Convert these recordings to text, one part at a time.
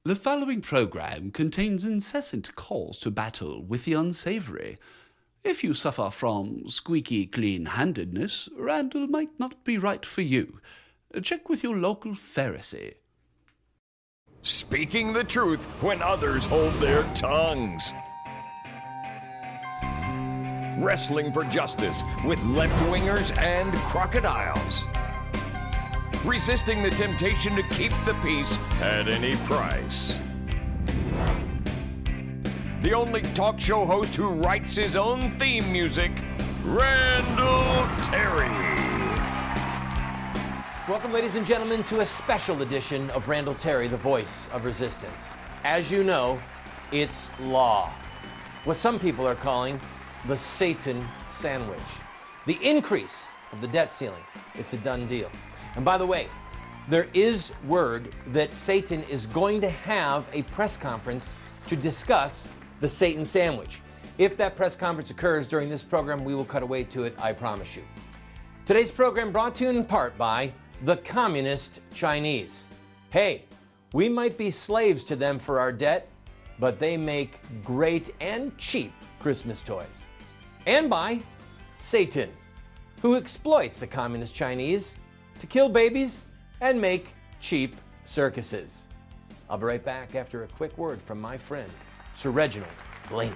The following program contains incessant calls to battle with the unsavory. If you suffer from squeaky clean-handedness, Randall might not be right for you. Check with your local Pharisee. Speaking the truth when others hold their tongues. Wrestling for justice with left-wingers and crocodiles. Resisting the temptation to keep the peace at any price. The only talk show host who writes his own theme music, Randall Terry. Welcome, ladies and gentlemen, to a special edition of Randall Terry, the voice of resistance. As you know, it's law. What some people are calling the Satan sandwich. The increase of the debt ceiling. It's a done deal. And by the way, there is word that Satan is going to have a press conference to discuss the Satan sandwich. If that press conference occurs during this program, we will cut away to it, I promise you. Today's program brought to you in part by the Communist Chinese. Hey, we might be slaves to them for our debt, but they make great and cheap Christmas toys. And by Satan, who exploits the Communist Chinese to kill babies and make cheap circuses. I'll be right back after a quick word from my friend, Sir Reginald Blaney.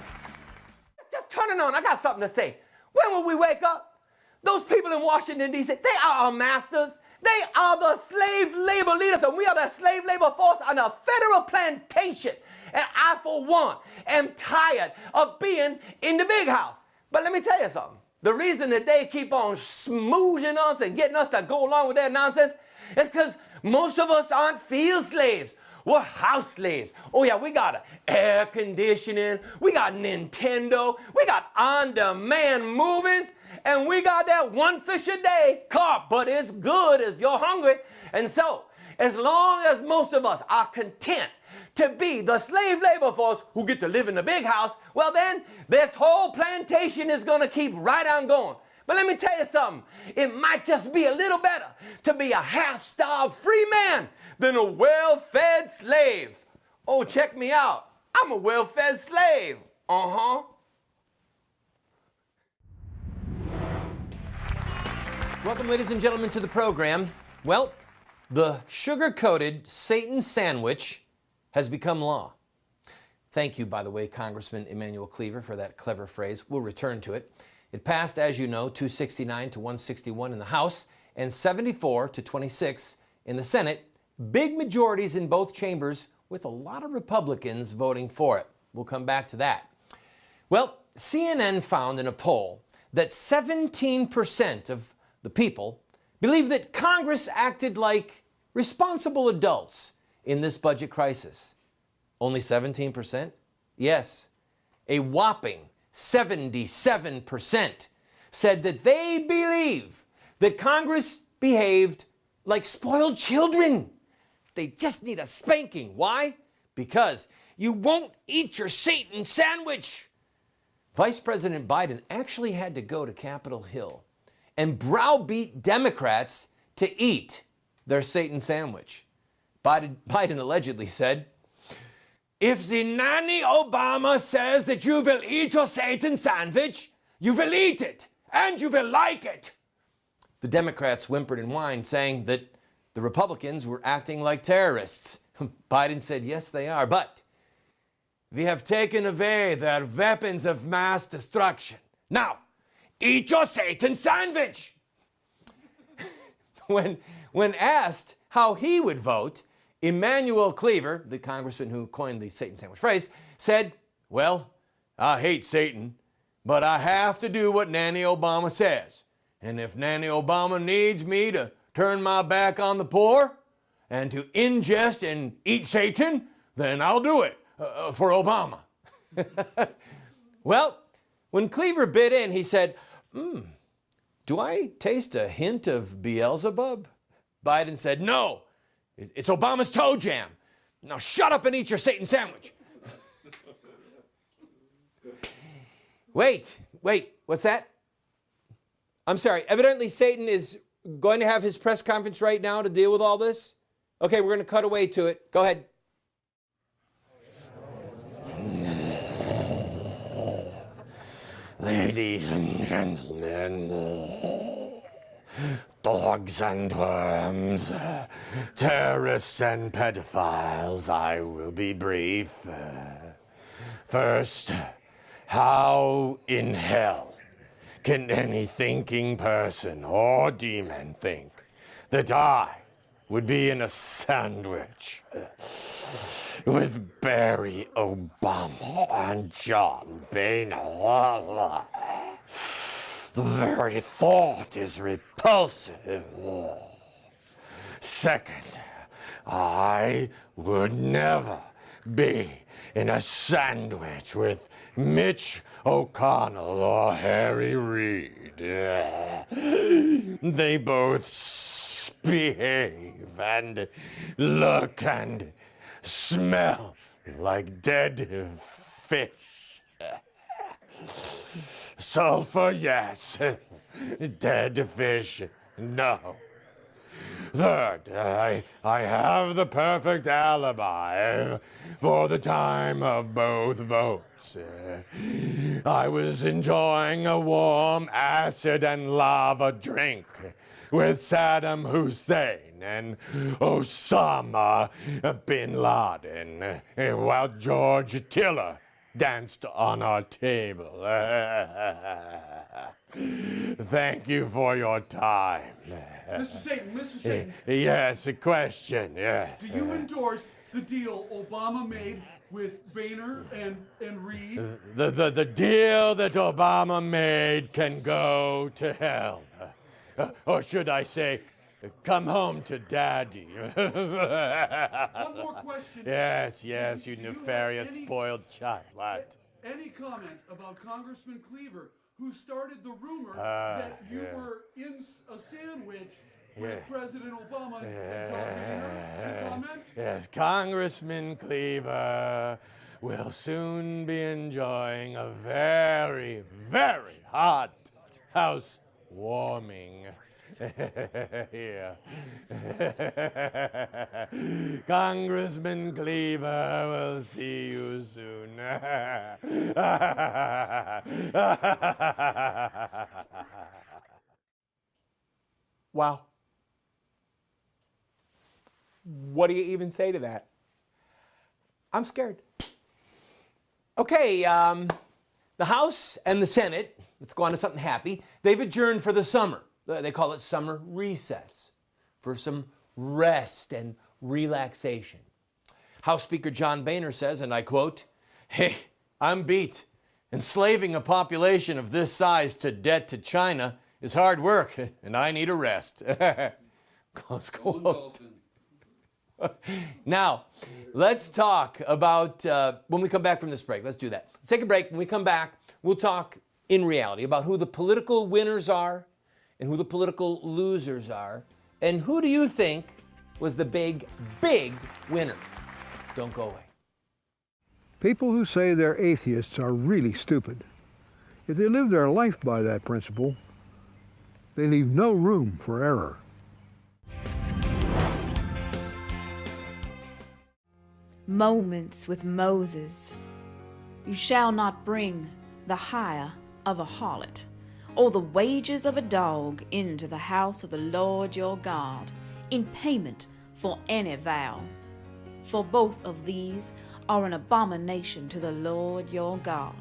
Just turn it on. I got something to say. When will we wake up? Those people in Washington, D.C., they are our masters. They are the slave labor leaders, and we are the slave labor force on a federal plantation. And I, for one, am tired of being in the big house. But let me tell you something. The reason that they keep on smoozing us and getting us to go along with their nonsense is because most of us aren't field slaves. We're house slaves. Oh yeah, we got air conditioning, we got Nintendo, we got on-demand movies, and we got that one fish a day carp, but it's good if you're hungry. And so, as long as most of us are content to be the slave labor force who get to live in the big house, well then, this whole plantation is gonna keep right on going. But let me tell you something, it might just be a little better to be a half-starved free man than a well-fed slave. Oh, check me out, I'm a well-fed slave. Welcome, ladies and gentlemen, to the program. Well, the sugar-coated Satan sandwich has become law. Thank you, by the way, Congressman Emanuel Cleaver, for that clever phrase. We'll return to it. It passed, as you know, 269 to 161 in the House and 74 to 26 in the Senate. Big majorities in both chambers with a lot of Republicans voting for it. We'll come back to that. Well, CNN found in a poll that 17% of the people believe that Congress acted like responsible adults in this budget crisis. Only 17%? Yes, a whopping 77% said that they believe that Congress behaved like spoiled children. They just need a spanking. Why? Because you won't eat your Satan sandwich. Vice President Biden actually had to go to Capitol Hill and browbeat Democrats to eat their Satan sandwich. Biden allegedly said, "If the nanny Obama says that you will eat your Satan sandwich, you will eat it, and you will like it." The Democrats whimpered and whined, saying that the Republicans were acting like terrorists. Biden said, yes, they are, but we have taken away their weapons of mass destruction. Now, eat your Satan sandwich. When asked how he would vote, Emanuel Cleaver, the congressman who coined the Satan sandwich phrase, said, "Well, I hate Satan, but I have to do what Nanny Obama says. And if Nanny Obama needs me to turn my back on the poor and to ingest and eat Satan, then I'll do it for Obama." Well, when Cleaver bit in, he said, "Do I taste a hint of Beelzebub?" Biden said, "No. It's Obama's toe jam. Now shut up and eat your Satan sandwich." Wait, what's that? I'm sorry, evidently Satan is going to have his press conference right now to deal with all this? Okay, we're going to cut away to it. Go ahead. ladies and gentlemen, dogs and worms, terrorists and pedophiles, I will be brief. First, how in hell can any thinking person or demon think that I would be in a sandwich with Barry Obama and John Boehner? The very thought is repulsive. Second, I would never be in a sandwich with Mitch O'Connell or Harry Reid. They both behave and look and smell like dead fish. Sulfur, yes. Dead fish, no. Third, I have the perfect alibi for the time of both votes. I was enjoying a warm acid and lava drink with Saddam Hussein and Osama bin Laden while George Tiller danced on our table. Thank you for your time. Mr. Satan, Yes, a question, yes. do you endorse the deal Obama made with Boehner and Reid? The deal that Obama made can go to hell. Or should I say, come home to daddy. One more question. Yes, you do you nefarious have any- spoiled child. What? Any comment about Congressman Cleaver, who started the rumor that you were in a sandwich with President Obama and John Boehner? Any comment? Yes, Congressman Cleaver will soon be enjoying a very, very hot house warming. Yeah. Congressman Cleaver, will see you soon. Wow. What do you even say to that? I'm scared. Okay, the House and the Senate, let's go on to something happy. They've adjourned for the summer. They call it summer recess for some rest and relaxation. House Speaker John Boehner says, and I quote, "Hey, I'm beat. Enslaving a population of this size to debt to China is hard work, and I need a rest." Close quote. Now, let's talk about, when we come back from this break, let's do that. Let's take a break. When we come back, we'll talk in reality about who the political winners are and who the political losers are, and who do you think was the big, big winner? Don't go away. People who say they're atheists are really stupid. If they live their life by that principle, they leave no room for error. Moments with Moses. You shall not bring the hire of a harlot, or the wages of a dog into the house of the Lord your God, in payment for any vow. For both of these are an abomination to the Lord your God.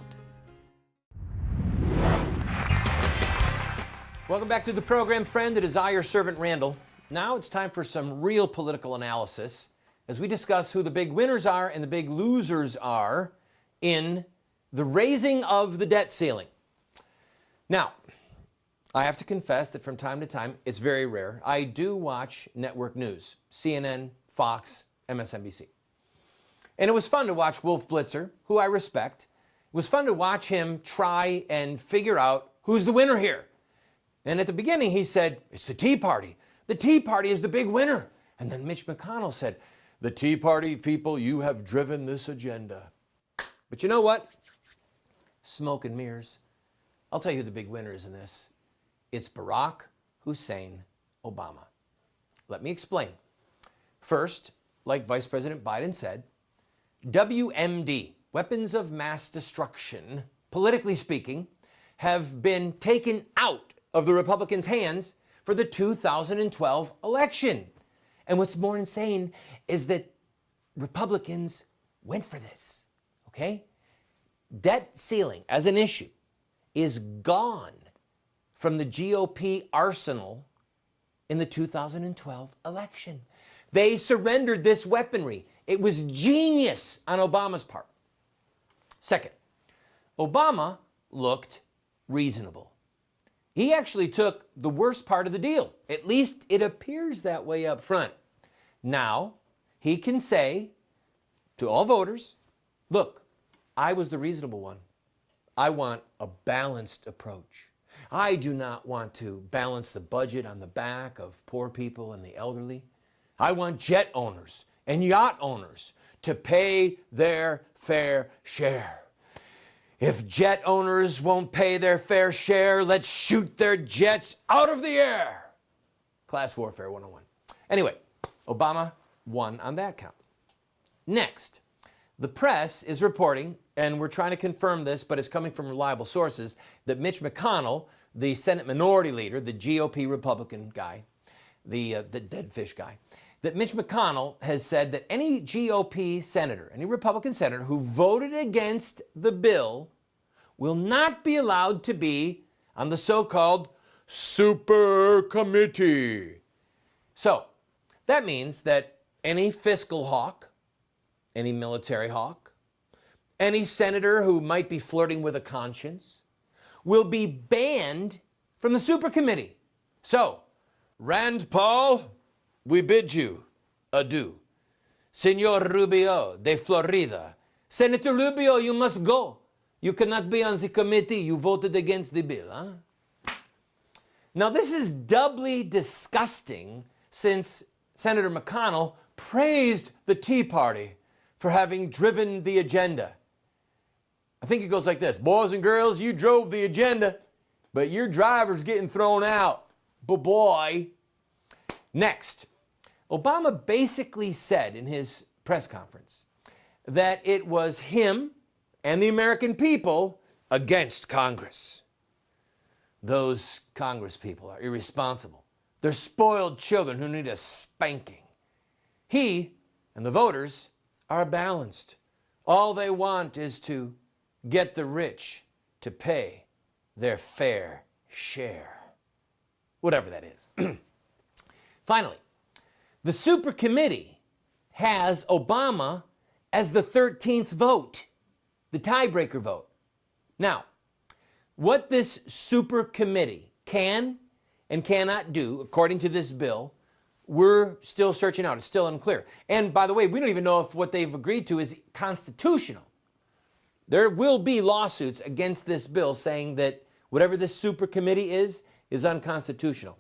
Welcome back to the program, friend. It is I, your servant, Randall. Now it's time for some real political analysis as we discuss who the big winners are and the big losers are in the raising of the debt ceiling. Now, I have to confess that from time to time, it's very rare, I do watch network news, CNN, Fox, MSNBC. And it was fun to watch Wolf Blitzer, who I respect. It was fun to watch him try and figure out who's the winner here. And at the beginning, he said, it's the Tea Party. The Tea Party is the big winner. And then Mitch McConnell said, the Tea Party people, you have driven this agenda. But you know what? Smoke and mirrors. I'll tell you who the big winner is in this. It's Barack Hussein Obama. Let me explain. First, like Vice President Biden said, WMD, weapons of mass destruction, politically speaking, have been taken out of the Republicans' hands for the 2012 election. And what's more insane is that Republicans went for this, okay? Debt ceiling as an issue is gone from the GOP arsenal in the 2012 election. They surrendered this weaponry. It was genius on Obama's part. Second, Obama looked reasonable. He actually took the worst part of the deal. At least it appears that way up front. Now, he can say to all voters, look, I was the reasonable one. I want a balanced approach. I do not want to balance the budget on the back of poor people and the elderly. I want jet owners and yacht owners to pay their fair share. If jet owners won't pay their fair share, let's shoot their jets out of the air. Class Warfare 101. Anyway, Obama won on that count. Next, the press is reporting, and we're trying to confirm this, but it's coming from reliable sources, that Mitch McConnell, the Senate Minority Leader, the GOP Republican guy, the dead fish guy, that Mitch McConnell has said that any GOP senator, any Republican senator who voted against the bill will not be allowed to be on the so-called super committee. So that means that any fiscal hawk, any military hawk, any senator who might be flirting with a conscience will be banned from the super committee. So, Rand Paul, we bid you adieu. Senor Rubio de Florida, Senator Rubio, you must go. You cannot be on the committee. You voted against the bill, huh? Now, this is doubly disgusting since Senator McConnell praised the Tea Party for having driven the agenda. I think it goes like this. Boys and girls, you drove the agenda, but your driver's getting thrown out. Boy. Next, Obama basically said in his press conference that it was him and the American people against Congress. Those Congress people are irresponsible. They're spoiled children who need a spanking. He and the voters are balanced. All they want is to get the rich to pay their fair share. Whatever that is. Finally, the super committee has Obama as the 13th vote, the tiebreaker vote. Now, what this super committee can and cannot do, according to this bill, we're still searching out. It's still unclear. And by the way, we don't even know if what they've agreed to is constitutional. There will be lawsuits against this bill saying that whatever this super committee is unconstitutional.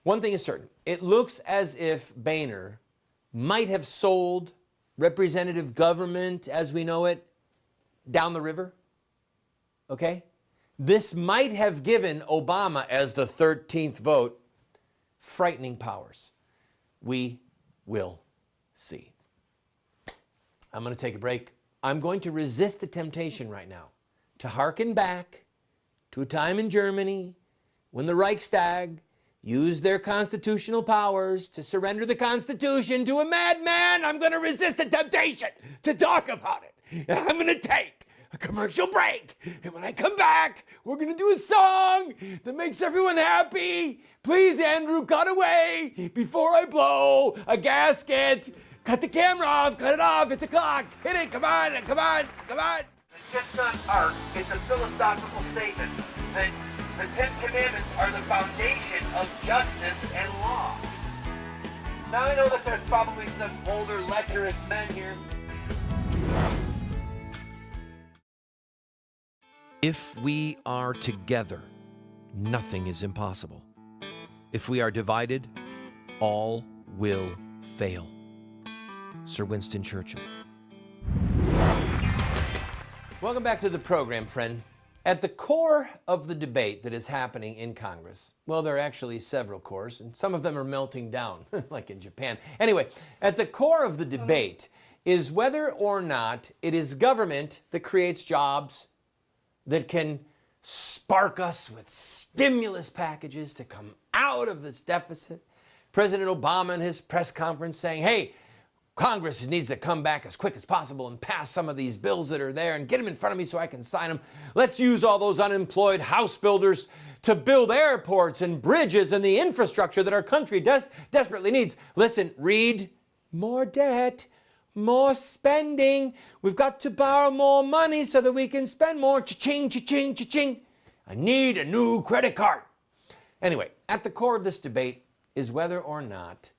One thing is certain. It looks as if Boehner might have sold representative government as we know it down the river. Okay? This might have given Obama, as the 13th vote, frightening powers. We will see. I'm going to take a break. I'm going to resist the temptation right now to hearken back to a time in Germany when the Reichstag used their constitutional powers to surrender the Constitution to a madman. I'm going to resist the temptation to talk about it. And I'm going to take a commercial break. And when I come back, we're going to do a song that makes everyone happy. Please, Andrew, cut away before I blow a gasket. Cut the camera off. Cut it off. It's a clock. Hit it. Come on. Come on. Come on. It's just not art. It's a philosophical statement that the Ten Commandments are the foundation of justice and law. Now I know that there's probably some older, lecherous men here. If we are together, nothing is impossible. If we are divided, all will fail. Sir Winston Churchill. Welcome back to the program, friend. At the core of the debate that is happening in Congress, well, there are actually several cores, and some of them are melting down, like in Japan. Anyway, at the core of the debate is whether or not it is government that creates jobs, that can spark us with stimulus packages to come out of this deficit. President Obama in his press conference saying, hey, Congress needs to come back as quick as possible and pass some of these bills that are there and get them in front of me so I can sign them. Let's use all those unemployed house builders to build airports and bridges and the infrastructure that our country desperately needs. Listen, read more debt, more spending. We've got to borrow more money so that we can spend more. Cha-ching, cha-ching, cha-ching. I need a new credit card. Anyway, at the core of this debate is whether or not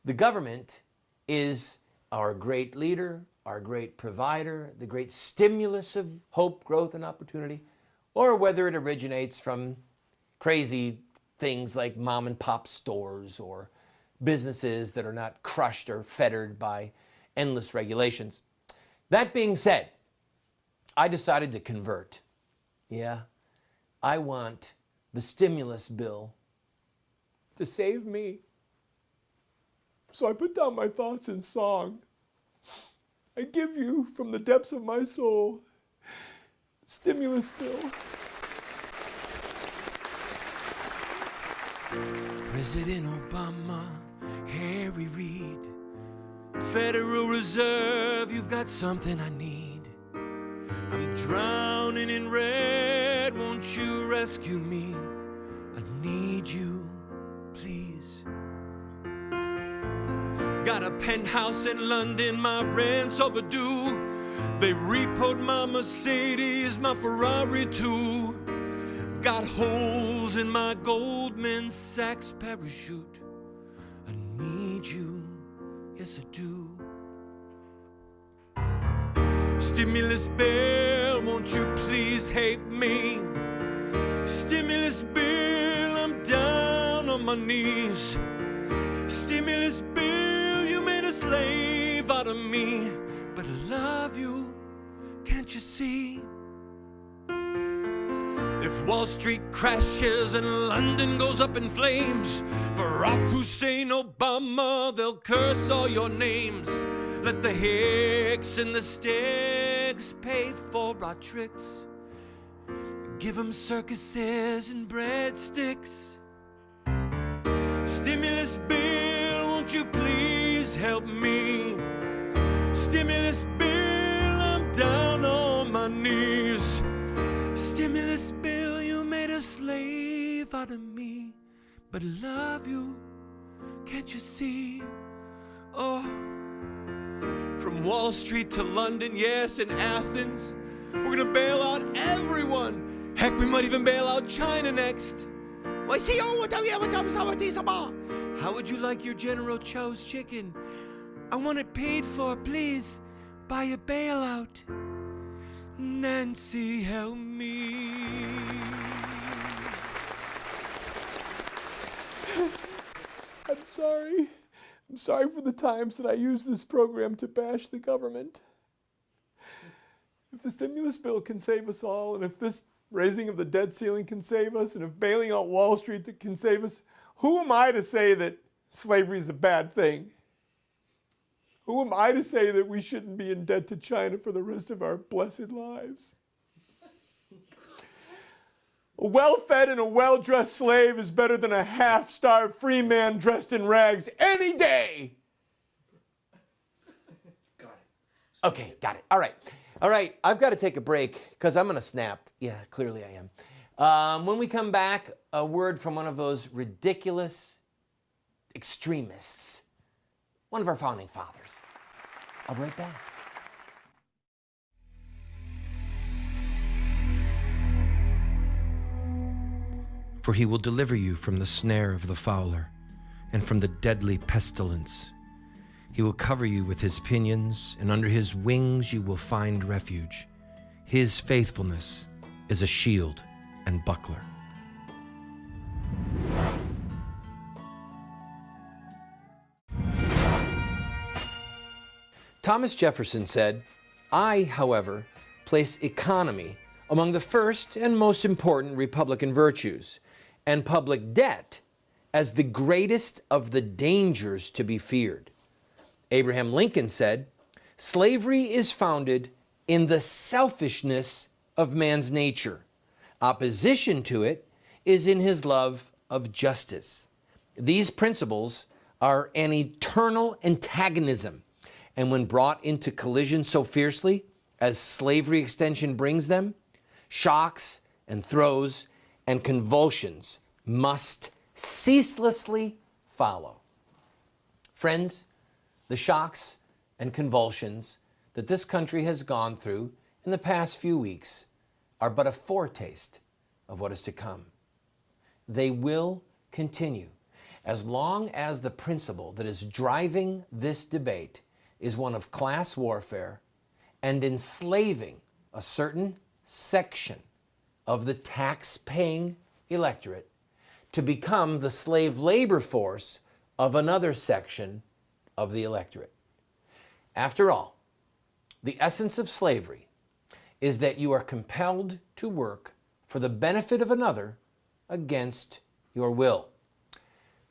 the government is our great leader, our great provider, the great stimulus of hope, growth, and opportunity, or whether it originates from crazy things like mom and pop stores or businesses that are not crushed or fettered by endless regulations. That being said, I decided to convert. Yeah, I want the stimulus bill to save me. So I put down my thoughts in song. I give you from the depths of my soul, stimulus bill. President Obama, Harry Reid, Federal Reserve, you've got something I need. I'm drowning in red, won't you rescue me? I need you, please. Got a penthouse in London, my rent's overdue. They repoed my Mercedes, my Ferrari too. Got holes in my Goldman Sachs parachute. I need you, yes I do. Stimulus bill, won't you please help me? Stimulus bill, I'm down on my knees. Stimulus bill, you made a slave out of me, but I love you, can't you see? If Wall Street crashes and London goes up in flames, Barack Hussein Obama, they'll curse all your names. Let the Hicks and the Sticks pay for our tricks. Give them circuses and breadsticks. Stimulus bill, won't you please help me? Stimulus bill, I'm down on my knees. Stimulus bill, you made a slave out of me, but I love you, can't you see? Oh, from Wall Street to London, yes, and Athens, we're gonna bail out everyone. Heck, we might even bail out China next. How would you like your General Cho's chicken? I want it paid for, please, by a bailout. Nancy, help me. I'm sorry. I'm sorry for the times that I used this program to bash the government. If the stimulus bill can save us all, and if this raising of the debt ceiling can save us, and if bailing out Wall Street that can save us, who am I to say that slavery is a bad thing? Who am I to say that we shouldn't be in debt to China for the rest of our blessed lives? A well-fed and a well-dressed slave is better than a half-starved free man dressed in rags any day. Got it. Okay, got it. All right. All right, I've got to take a break because I'm going to snap. Yeah, clearly I am. When we come back, a word from one of those ridiculous extremists, one of our founding fathers. I'll be right back. For he will deliver you from the snare of the fowler and from the deadly pestilence. He will cover you with his pinions, and under his wings you will find refuge. His faithfulness is a shield and buckler. Thomas Jefferson said, I, however, place economy among the first and most important Republican virtues, and public debt as the greatest of the dangers to be feared. Abraham Lincoln said, slavery is founded in the selfishness of man's nature. Opposition to it is in his love of justice. These principles are an eternal antagonism, and when brought into collision so fiercely as slavery extension brings them, shocks and throes and convulsions must ceaselessly follow. Friends, the shocks and convulsions that this country has gone through in the past few weeks are but a foretaste of what is to come. They will continue as long as the principle that is driving this debate is one of class warfare and enslaving a certain section of the tax-paying electorate to become the slave labor force of another section of the electorate. After all, the essence of slavery is that you are compelled to work for the benefit of another against your will.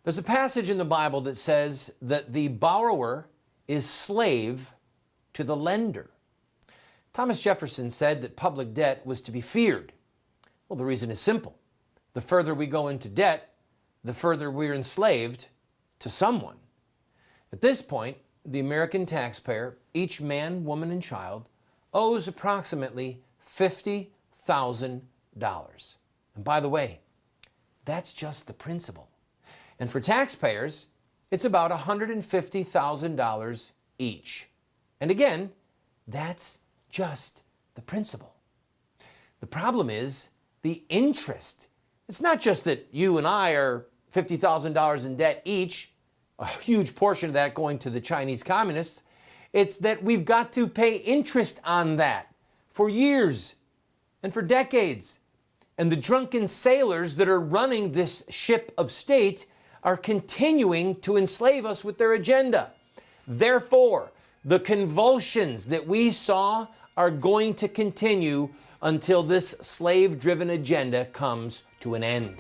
There's a passage in the Bible that says that the borrower is slave to the lender. Thomas Jefferson said that public debt was to be feared. Well, the reason is simple. The further we go into debt, the further we're enslaved to someone. At this point, the American taxpayer, each man, woman, and child, owes approximately $50,000. And by the way, that's just the principal. And for taxpayers, it's about $150,000 each. And again, that's just the principal. The problem is the interest. It's not just that you and I are $50,000 in debt each, a huge portion of that going to the Chinese communists. It's that we've got to pay interest on that for years and for decades. And the drunken sailors that are running this ship of state are continuing to enslave us with their agenda. Therefore, the convulsions that we saw are going to continue until this slave-driven agenda comes to an end.